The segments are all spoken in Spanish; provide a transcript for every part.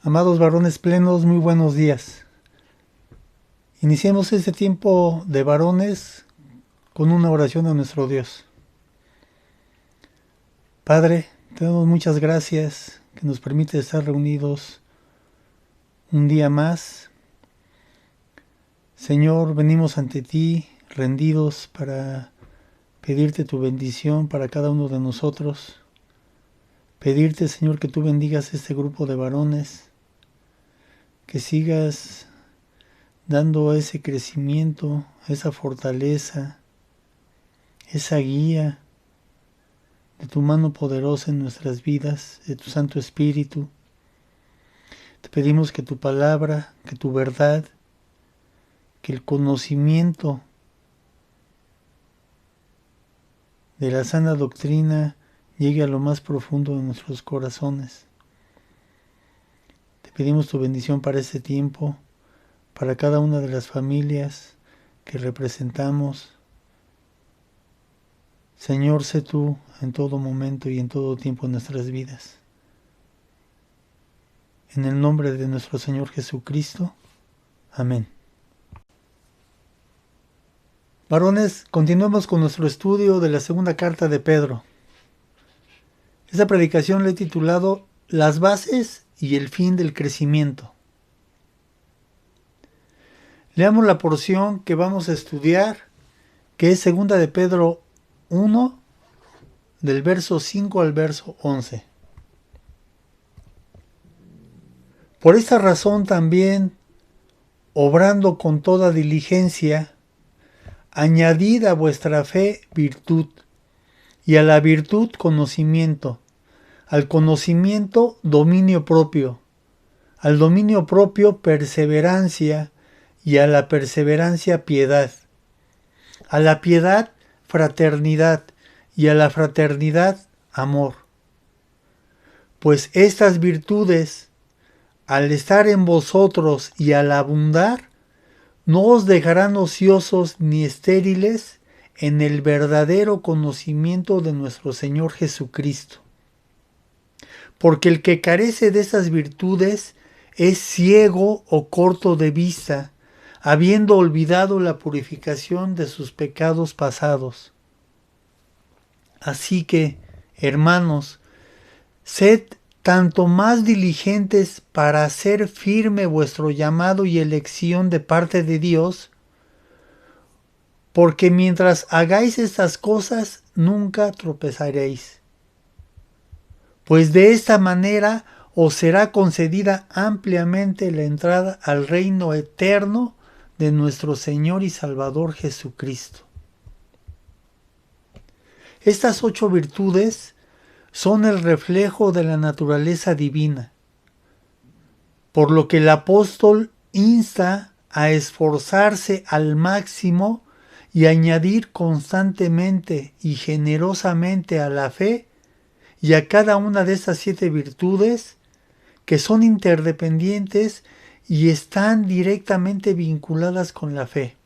Amados varones plenos, muy buenos días. Iniciemos este tiempo de varones con una oración a nuestro Dios. Padre, te damos muchas gracias que nos permite estar reunidos un día más. Señor, venimos ante ti rendidos para pedirte tu bendición para cada uno de nosotros. Pedirte, Señor, que tú bendigas este grupo de varones, que sigas dando ese crecimiento, esa fortaleza, esa guía de tu mano poderosa en nuestras vidas, de tu Santo Espíritu. Te pedimos que tu palabra, que tu verdad, que el conocimiento de la sana doctrina llegue a lo más profundo de nuestros corazones. Te pedimos tu bendición para este tiempo, para cada una de las familias que representamos. Señor, sé tú en todo momento y en todo tiempo en nuestras vidas. En el nombre de nuestro Señor Jesucristo. Amén. Varones, continuemos con nuestro estudio de la segunda carta de Pedro. Esta predicación la he titulado Las bases y el fin del crecimiento. Leamos la porción que vamos a estudiar, que es segunda de Pedro 1, del verso 5 al verso 11. Por esta razón también, obrando con toda diligencia, añadid a vuestra fe virtud, y a la virtud conocimiento, al conocimiento dominio propio, al dominio propio perseverancia, y a la perseverancia piedad, a la piedad fraternidad, y a la fraternidad amor. Pues estas virtudes, al estar en vosotros y al abundar, no os dejarán ociosos ni estériles en el verdadero conocimiento de nuestro Señor Jesucristo. Porque el que carece de esas virtudes es ciego o corto de vista, habiendo olvidado la purificación de sus pecados pasados. Así que, hermanos, sed tanto más diligentes para hacer firme vuestro llamado y elección de parte de Dios, porque mientras hagáis estas cosas nunca tropezaréis. Pues de esta manera os será concedida ampliamente la entrada al reino eterno de nuestro Señor y Salvador Jesucristo. Estas 8 virtudes son el reflejo de la naturaleza divina, por lo que el apóstol insta a esforzarse al máximo y añadir constantemente y generosamente a la fe y a cada una de estas 7 virtudes que son interdependientes y están directamente vinculadas con la fe,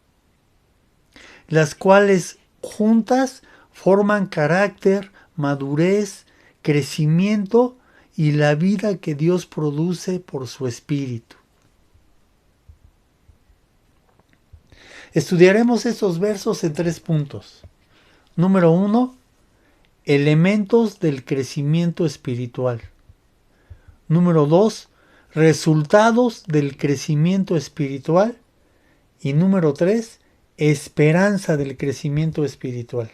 las cuales juntas forman carácter, madurez, crecimiento y la vida que Dios produce por su Espíritu. Estudiaremos estos versos en 3 puntos. Número 1, elementos del crecimiento espiritual. Número 2, resultados del crecimiento espiritual. Y número 3, esperanza del crecimiento espiritual.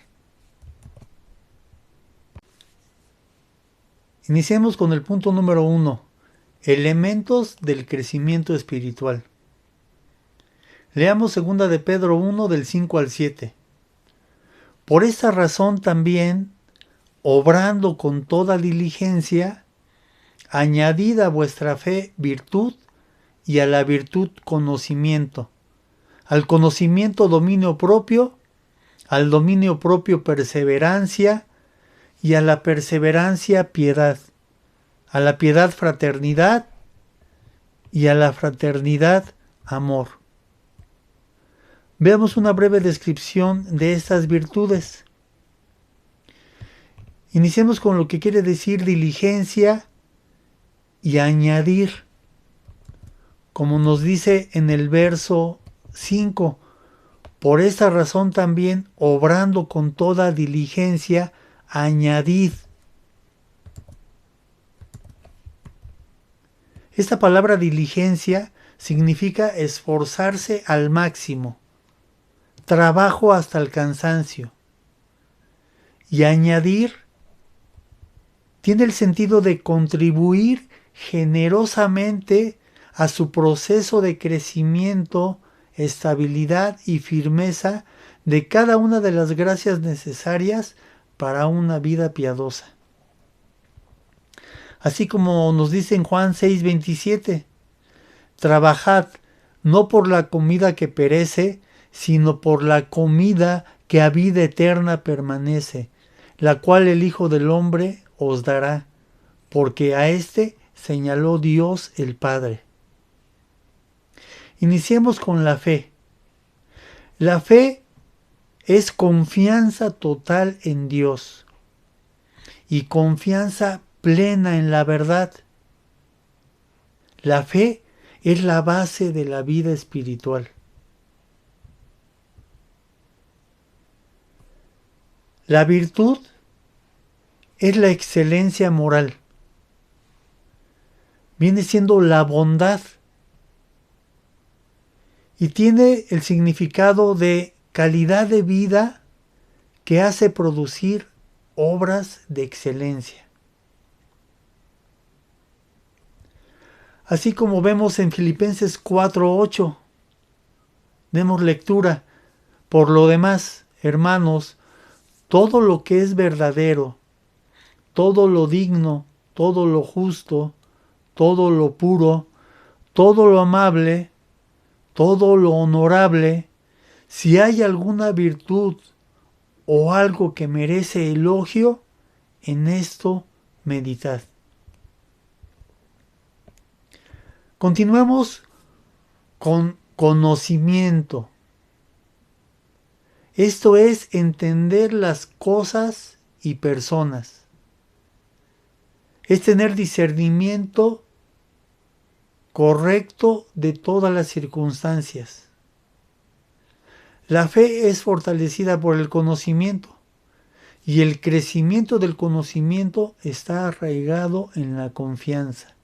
Iniciemos con el punto número 1, elementos del crecimiento espiritual. Leamos 2 de Pedro 1 del 5 al 7. Por esta razón también, obrando con toda diligencia, añadid a vuestra fe virtud y a la virtud conocimiento, al conocimiento dominio propio, al dominio propio perseverancia y a la perseverancia piedad, a la piedad fraternidad y a la fraternidad amor. Veamos una breve descripción de estas virtudes. Iniciemos con lo que quiere decir diligencia y añadir. como nos dice en el verso 5. Por esta razón también, obrando con toda diligencia, añadid. Esta palabra diligencia significa esforzarse al máximo, trabajo hasta el cansancio. Y añadir tiene el sentido de contribuir generosamente a su proceso de crecimiento, estabilidad y firmeza de cada una de las gracias necesarias para una vida piadosa. Así como nos dice en Juan 6:27, trabajad no por la comida que perece, sino por la comida que a vida eterna permanece, la cual el Hijo del Hombre os dará, porque a éste señaló Dios el Padre. Iniciemos con la fe. La fe es confianza total en Dios y confianza plena en la verdad. La fe es la base de la vida espiritual. La virtud es la excelencia moral. Viene siendo la bondad y tiene el significado de calidad de vida que hace producir obras de excelencia. Así como vemos en Filipenses 4:8, demos lectura. Por lo demás, hermanos, todo lo que es verdadero, todo lo digno, todo lo justo, todo lo puro, todo lo amable, todo lo honorable, si hay alguna virtud o algo que merece elogio, en esto meditad. Continuemos con conocimiento. Esto es entender las cosas y personas. Es tener discernimiento correcto de todas las circunstancias. La fe es fortalecida por el conocimiento y el crecimiento del conocimiento está arraigado en la confianza.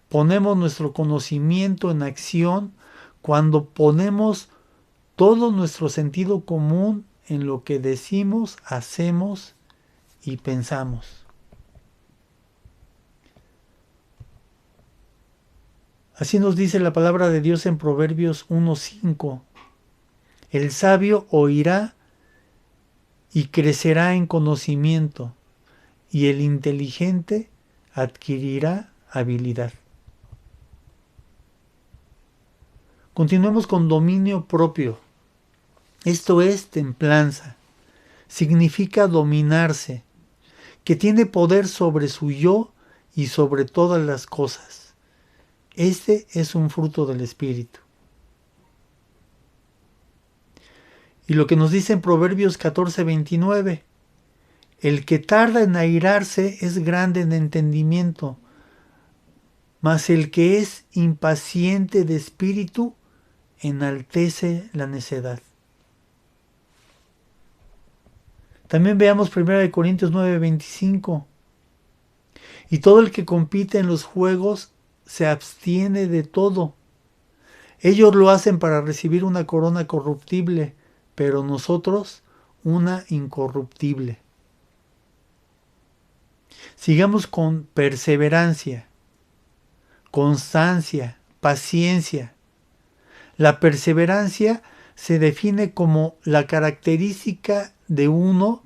Ponemos nuestro conocimiento en acción cuando ponemos todo nuestro sentido común en lo que decimos, hacemos y pensamos. Así nos dice la palabra de Dios en Proverbios 1:5. El sabio oirá y crecerá en conocimiento, y el inteligente adquirirá habilidad. Continuemos con dominio propio. Esto es templanza. Significa dominarse, que tiene poder sobre su yo y sobre todas las cosas. Este es un fruto del Espíritu. Y lo que nos dice en Proverbios 14:29, el que tarda en airarse es grande en entendimiento, mas el que es impaciente de espíritu enaltece la necedad. También veamos 1 Corintios 9:25. Y todo el que compite en los juegos se abstiene de todo. Ellos lo hacen para recibir una corona corruptible, pero nosotros una incorruptible. Sigamos con perseverancia, constancia, paciencia. La perseverancia se define como la característica de uno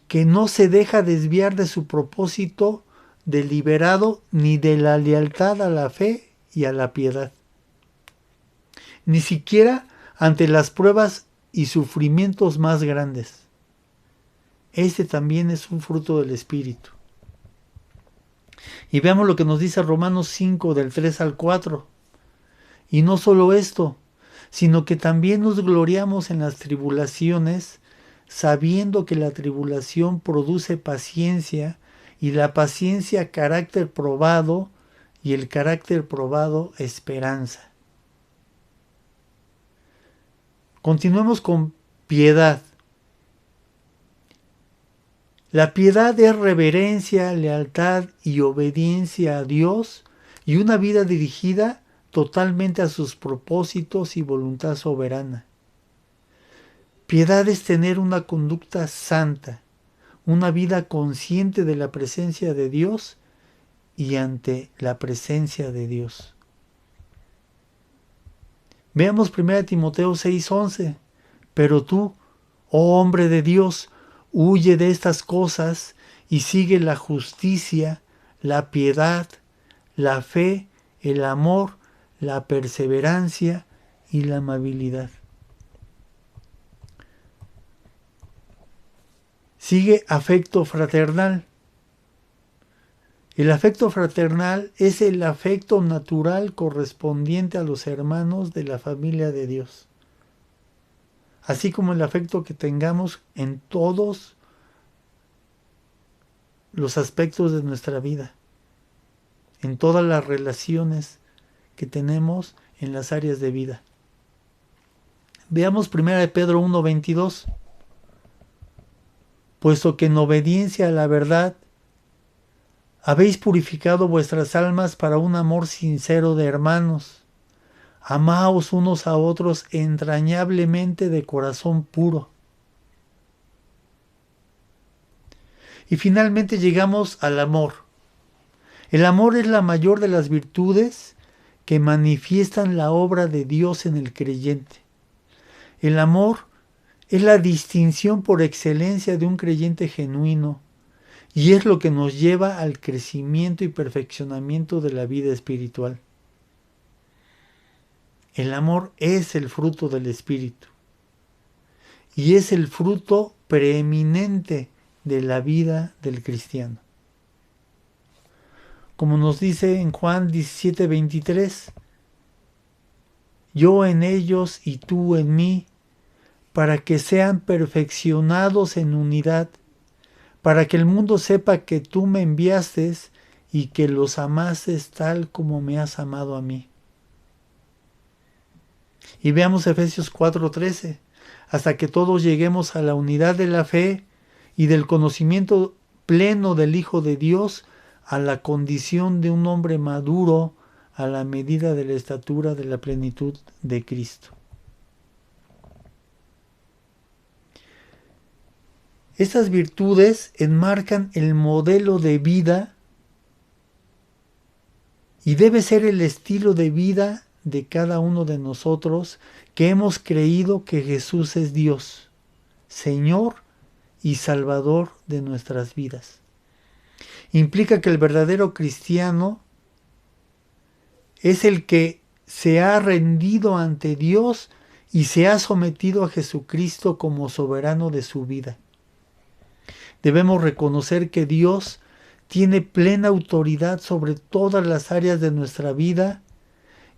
que no se deja desviar de su propósito deliberado ni de la lealtad a la fe y a la piedad. Ni siquiera ante las pruebas y sufrimientos más grandes. Este también es un fruto del Espíritu. Y veamos lo que nos dice Romanos 5 del 3 al 4. Y no solo esto, sino que también nos gloriamos en las tribulaciones, sabiendo que la tribulación produce paciencia, y la paciencia carácter probado, y el carácter probado, esperanza. Continuemos con piedad. La piedad es reverencia, lealtad y obediencia a Dios y una vida dirigida totalmente a sus propósitos y voluntad soberana. Piedad es tener una conducta santa, una vida consciente de la presencia de Dios y ante la presencia de Dios. Veamos 1 Timoteo 6:11. Pero tú, oh hombre de Dios, huye de estas cosas y sigue la justicia, la piedad, la fe, el amor, la perseverancia y la amabilidad. Sigue afecto fraternal. El afecto fraternal es el afecto natural correspondiente a los hermanos de la familia de Dios, así como el afecto que tengamos en todos los aspectos de nuestra vida, en todas las relaciones que tenemos en las áreas de vida. Veamos 1 Pedro 1:22. Puesto que en obediencia a la verdad habéis purificado vuestras almas para un amor sincero de hermanos. Amaos unos a otros entrañablemente de corazón puro. Y finalmente llegamos al amor. El amor es la mayor de las virtudes que manifiestan la obra de Dios en el creyente. El amor es la distinción por excelencia de un creyente genuino y es lo que nos lleva al crecimiento y perfeccionamiento de la vida espiritual. El amor es el fruto del Espíritu y es el fruto preeminente de la vida del cristiano. Como nos dice en Juan 17:23, yo en ellos y tú en mí, para que sean perfeccionados en unidad, para que el mundo sepa que tú me enviaste y que los amaste tal como me has amado a mí. Y veamos Efesios 4:13, hasta que todos lleguemos a la unidad de la fe y del conocimiento pleno del Hijo de Dios, a la condición de un hombre maduro, a la medida de la estatura de la plenitud de Cristo. Estas virtudes enmarcan el modelo de vida y debe ser el estilo de vida de cada uno de nosotros que hemos creído que Jesús es Dios, Señor y Salvador de nuestras vidas. Implica que el verdadero cristiano es el que se ha rendido ante Dios y se ha sometido a Jesucristo como soberano de su vida. Debemos reconocer que Dios tiene plena autoridad sobre todas las áreas de nuestra vida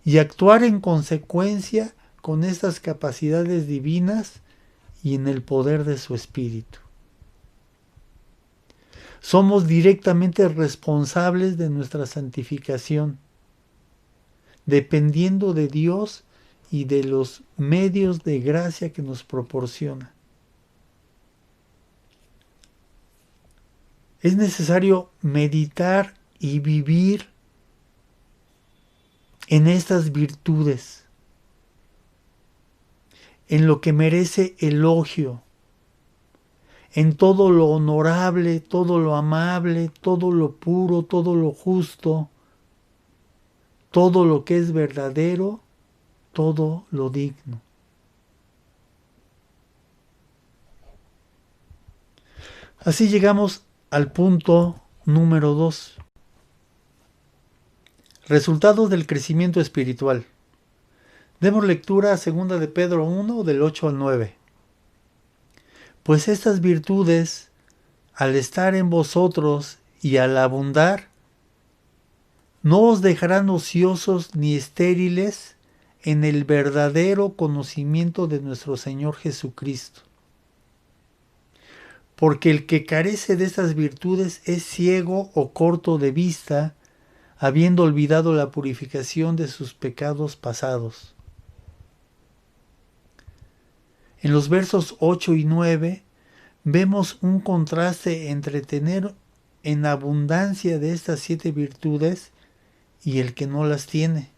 y actuar en consecuencia con estas capacidades divinas y en el poder de su Espíritu. Somos directamente responsables de nuestra santificación, dependiendo de Dios y de los medios de gracia que nos proporciona. Es necesario meditar y vivir en estas virtudes, en lo que merece elogio, en todo lo honorable, todo lo amable, todo lo puro, todo lo justo, todo lo que es verdadero, todo lo digno. Así llegamos al punto número 2. Resultados del crecimiento espiritual. Demos lectura a 2 de Pedro 1, del 8 al 9. Pues estas virtudes, al estar en vosotros y al abundar, no os dejarán ociosos ni estériles en el verdadero conocimiento de nuestro Señor Jesucristo. Porque el que carece de estas virtudes es ciego o corto de vista, habiendo olvidado la purificación de sus pecados pasados. En los versos 8 y 9 vemos un contraste entre tener en abundancia de estas 7 virtudes y el que no las tiene.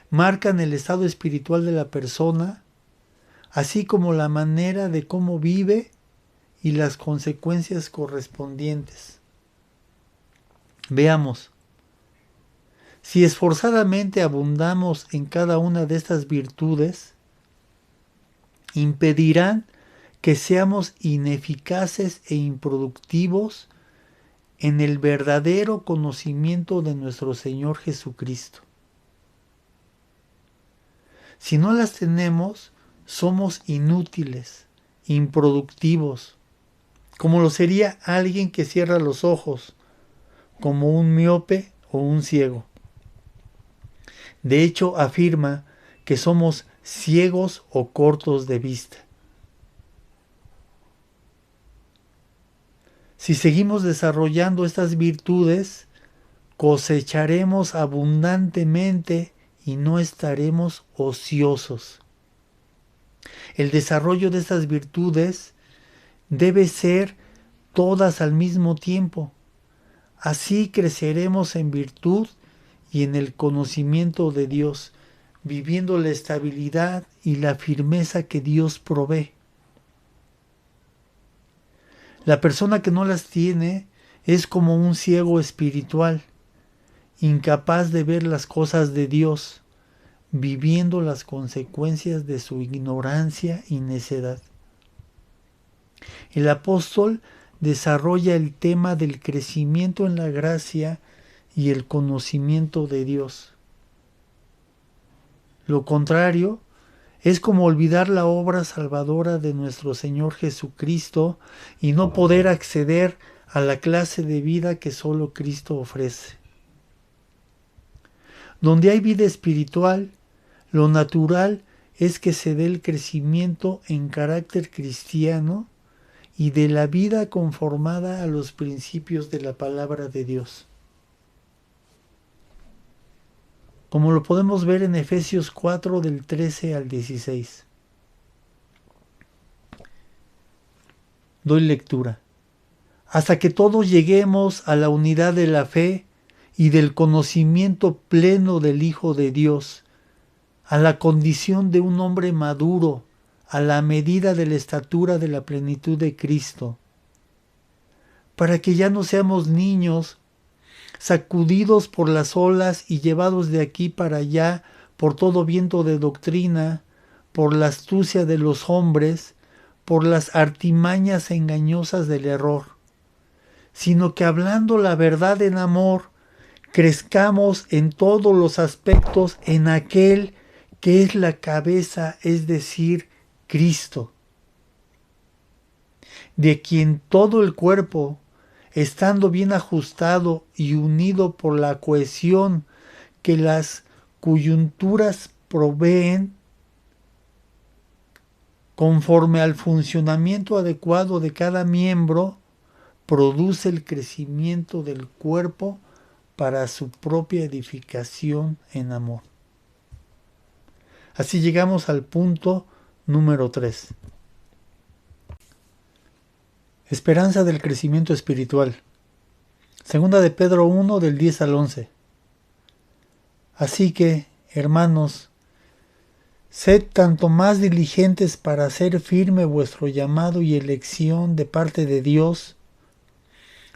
Marcan el estado espiritual de la persona, así como la manera de cómo vive y las consecuencias correspondientes. Veamos. Si esforzadamente abundamos en cada una de estas virtudes, impedirán que seamos ineficaces e improductivos en el verdadero conocimiento de nuestro Señor Jesucristo. Si no las tenemos, somos inútiles, improductivos, como lo sería alguien que cierra los ojos, como un miope o un ciego. De hecho, afirma que somos ciegos o cortos de vista. Si seguimos desarrollando estas virtudes, cosecharemos abundantemente y no estaremos ociosos. El desarrollo de estas virtudes debe ser todas al mismo tiempo. Así creceremos en virtud y en el conocimiento de Dios, viviendo la estabilidad y la firmeza que Dios provee. La persona que no las tiene es como un ciego espiritual, incapaz de ver las cosas de Dios, viviendo las consecuencias de su ignorancia y necedad. El apóstol desarrolla el tema del crecimiento en la gracia y el conocimiento de Dios. Lo contrario es como olvidar la obra salvadora de nuestro Señor Jesucristo y no poder acceder a la clase de vida que solo Cristo ofrece. Donde hay vida espiritual, lo natural es que se dé el crecimiento en carácter cristiano y de la vida conformada a los principios de la palabra de Dios. Como lo podemos ver en Efesios 4 del 13 al 16. Doy lectura. Hasta que todos lleguemos a la unidad de la fe y del conocimiento pleno del Hijo de Dios, a la condición de un hombre maduro, a la medida de la estatura de la plenitud de Cristo, para que ya no seamos niños, sacudidos por las olas y llevados de aquí para allá por todo viento de doctrina, por la astucia de los hombres, por las artimañas engañosas del error, sino que hablando la verdad en amor, crezcamos en todos los aspectos en aquel que es la cabeza, es decir, Cristo, de quien todo el cuerpo, estando bien ajustado y unido por la cohesión que las coyunturas proveen, conforme al funcionamiento adecuado de cada miembro, produce el crecimiento del cuerpo para su propia edificación en amor. Así llegamos al punto número 3. Esperanza del crecimiento espiritual. Segunda de Pedro 1 del 10 al 11. Así que, hermanos, sed tanto más diligentes para hacer firme vuestro llamado y elección de parte de Dios,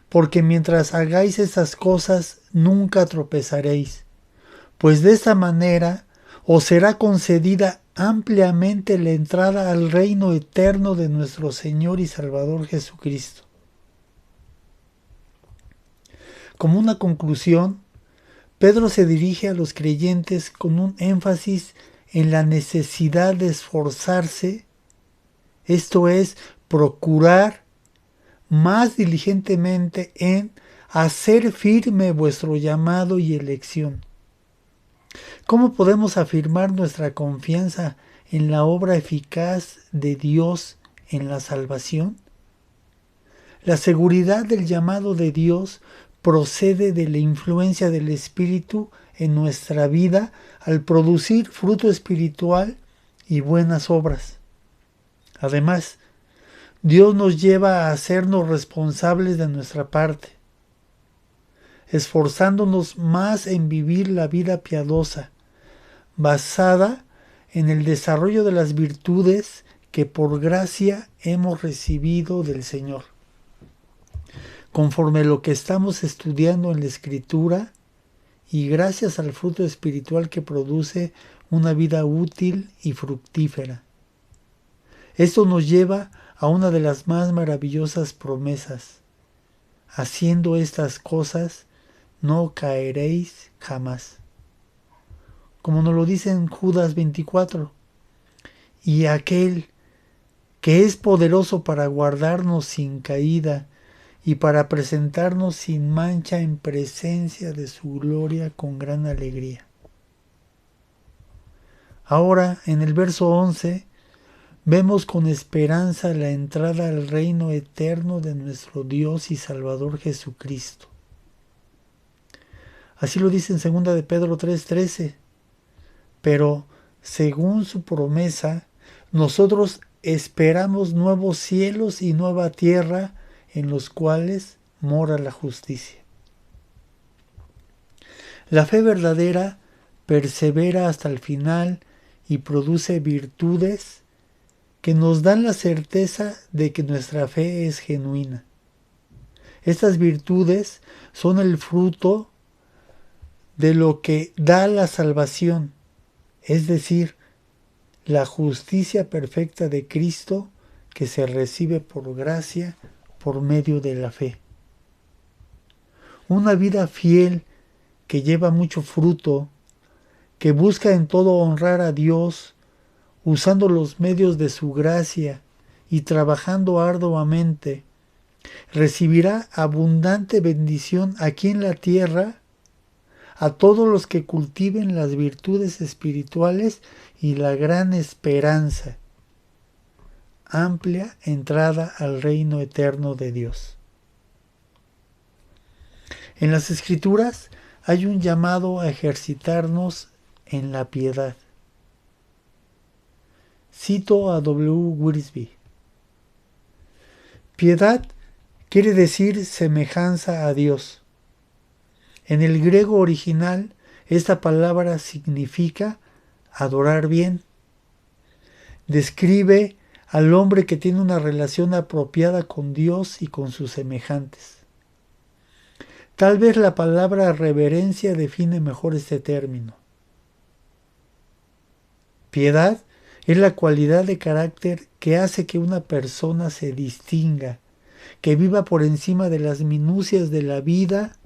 porque mientras hagáis estas cosas nunca tropezaréis, pues de esta manera os será concedida ampliamente la entrada al reino eterno de nuestro Señor y Salvador Jesucristo. Como una conclusión, Pedro se dirige a los creyentes con un énfasis en la necesidad de esforzarse, esto es, procurar más diligentemente en hacer firme vuestro llamado y elección. ¿Cómo podemos afirmar nuestra confianza en la obra eficaz de Dios en la salvación? La seguridad del llamado de Dios procede de la influencia del Espíritu en nuestra vida al producir fruto espiritual y buenas obras. Además, Dios nos lleva a hacernos responsables de nuestra parte, esforzándonos más en vivir la vida piadosa, basada en el desarrollo de las virtudes que por gracia hemos recibido del Señor. Conforme lo que estamos estudiando en la Escritura y gracias al fruto espiritual que produce una vida útil y fructífera. Esto nos lleva a una de las más maravillosas promesas. Haciendo estas cosas, no caeréis jamás. Como nos lo dice en Judas 24. Y aquel que es poderoso para guardarnos sin caída y para presentarnos sin mancha en presencia de su gloria con gran alegría. Ahora, en el verso 11, vemos con esperanza la entrada al reino eterno de nuestro Dios y Salvador Jesucristo. Así lo dice en 2 de Pedro 3:13. Pero, según su promesa, nosotros esperamos nuevos cielos y nueva tierra en los cuales mora la justicia. La fe verdadera persevera hasta el final y produce virtudes que nos dan la certeza de que nuestra fe es genuina. Estas virtudes son el fruto de lo que da la salvación, es decir, la justicia perfecta de Cristo que se recibe por gracia por medio de la fe. Una vida fiel que lleva mucho fruto, que busca en todo honrar a Dios, usando los medios de su gracia y trabajando arduamente, recibirá abundante bendición aquí en la tierra a todos los que cultiven las virtudes espirituales y la gran esperanza, amplia entrada al reino eterno de Dios. En las Escrituras hay un llamado a ejercitarnos en la piedad. Cito a W. Wiersbe. Piedad quiere decir semejanza a Dios. En el griego original, esta palabra significa adorar bien. Describe al hombre que tiene una relación apropiada con Dios y con sus semejantes. Tal vez la palabra reverencia define mejor este término. Piedad es la cualidad de carácter que hace que una persona se distinga, que viva por encima de las minucias de la vida,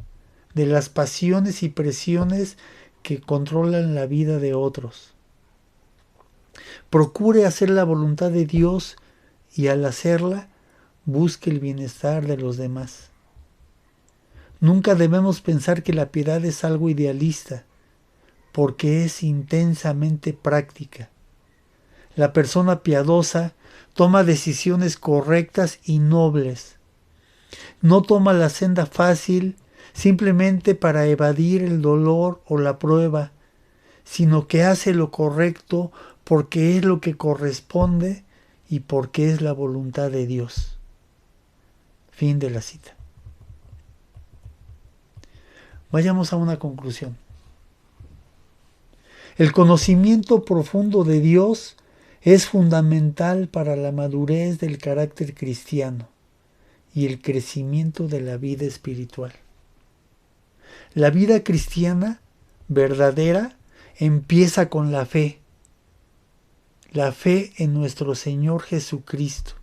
de las pasiones y presiones que controlan la vida de otros. Procure hacer la voluntad de Dios y al hacerla, busque el bienestar de los demás. Nunca debemos pensar que la piedad es algo idealista, porque es intensamente práctica. La persona piadosa toma decisiones correctas y nobles. No toma la senda fácil simplemente para evadir el dolor o la prueba, sino que hace lo correcto porque es lo que corresponde y porque es la voluntad de Dios. Fin de la cita. Vayamos a una conclusión. El conocimiento profundo de Dios es fundamental para la madurez del carácter cristiano y el crecimiento de la vida espiritual. La vida cristiana verdadera empieza con la fe en nuestro Señor Jesucristo.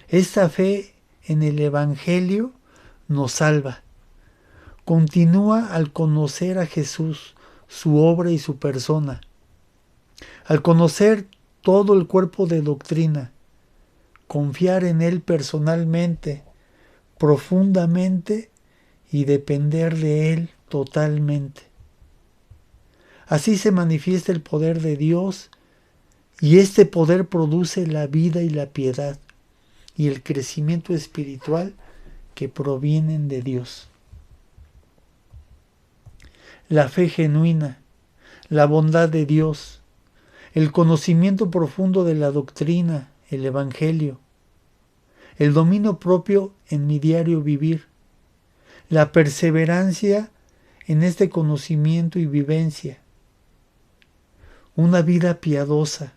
Esta fe en el Evangelio nos salva. Continúa al conocer a Jesús, su obra y su persona. Al conocer todo el cuerpo de doctrina, confiar en Él personalmente, profundamente y depender de Él totalmente. Así se manifiesta el poder de Dios y este poder produce la vida y la piedad y el crecimiento espiritual que provienen de Dios. la fe genuina, la bondad de Dios, el conocimiento profundo de la doctrina, el Evangelio, el dominio propio en mi diario vivir, la perseverancia en este conocimiento y vivencia, una vida piadosa,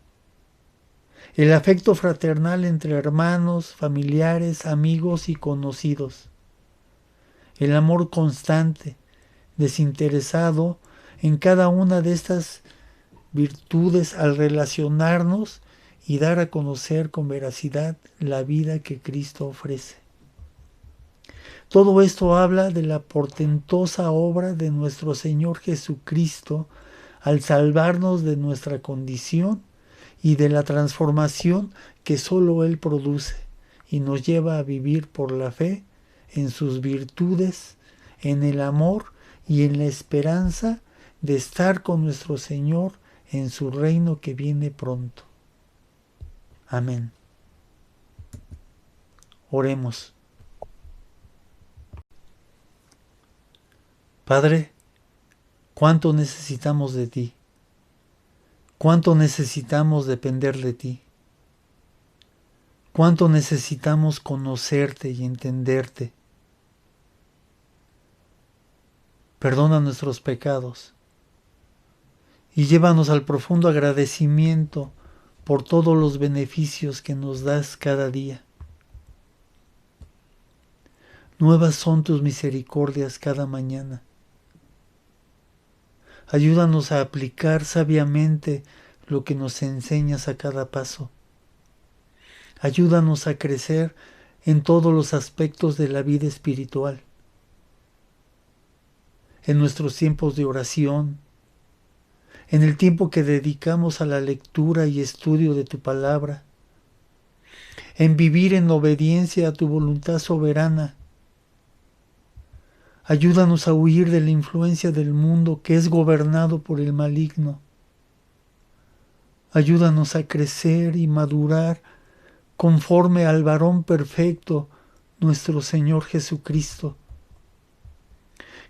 el afecto fraternal entre hermanos, familiares, amigos y conocidos, el amor constante, desinteresado en cada una de estas virtudes al relacionarnos y dar a conocer con veracidad la vida que Cristo ofrece. Todo esto habla de la portentosa obra de nuestro Señor Jesucristo al salvarnos de nuestra condición y de la transformación que sólo Él produce y nos lleva a vivir por la fe en sus virtudes, en el amor y en la esperanza de estar con nuestro Señor en su reino que viene pronto. Amén. Oremos. Padre, cuánto necesitamos de ti, cuánto necesitamos depender de ti, cuánto necesitamos conocerte y entenderte. Perdona nuestros pecados y llévanos al profundo agradecimiento por todos los beneficios que nos das cada día. Nuevas son tus misericordias cada mañana. Ayúdanos a aplicar sabiamente lo que nos enseñas a cada paso. Ayúdanos a crecer en todos los aspectos de la vida espiritual. En nuestros tiempos de oración, en el tiempo que dedicamos a la lectura y estudio de tu palabra, en vivir en obediencia a tu voluntad soberana. Ayúdanos a huir de la influencia del mundo que es gobernado por el maligno. Ayúdanos a crecer y madurar conforme al varón perfecto, nuestro Señor Jesucristo.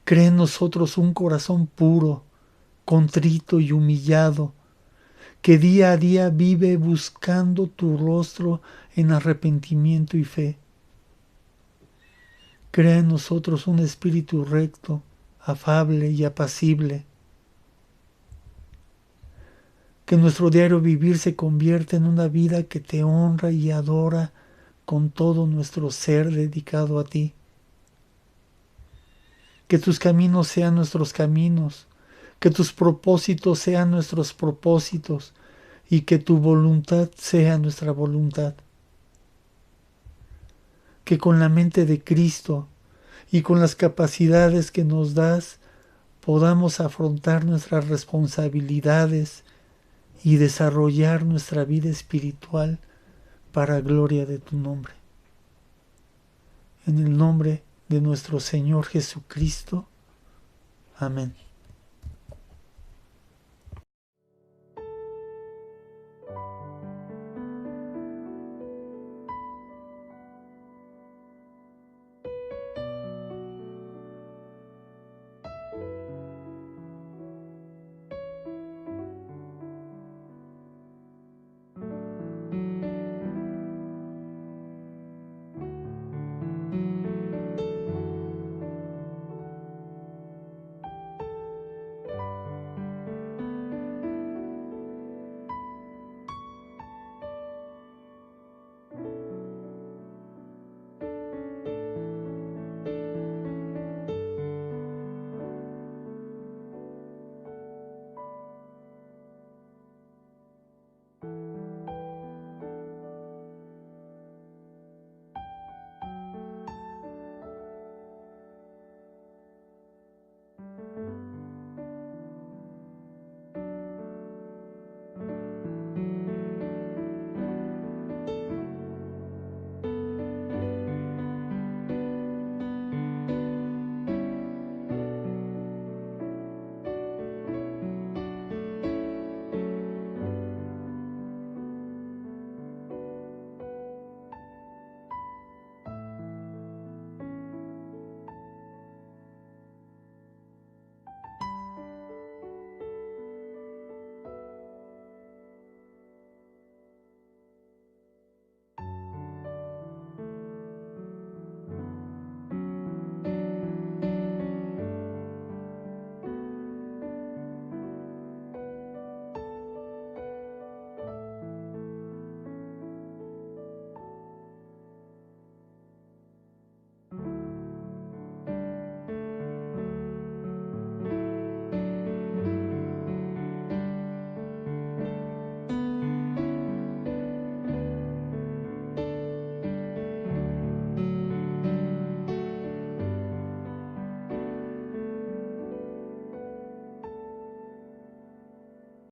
Crea en nosotros un corazón puro, contrito y humillado, que día a día vive buscando tu rostro en arrepentimiento y fe. Crea en nosotros un espíritu recto, afable y apacible. Que nuestro diario vivir se convierta en una vida que te honra y adora con todo nuestro ser dedicado a ti. Que tus caminos sean nuestros caminos, que tus propósitos sean nuestros propósitos y que tu voluntad sea nuestra voluntad. Que con la mente de Cristo y con las capacidades que nos das podamos afrontar nuestras responsabilidades y desarrollar nuestra vida espiritual para gloria de tu nombre. En el nombre de nuestro Señor Jesucristo. Amén.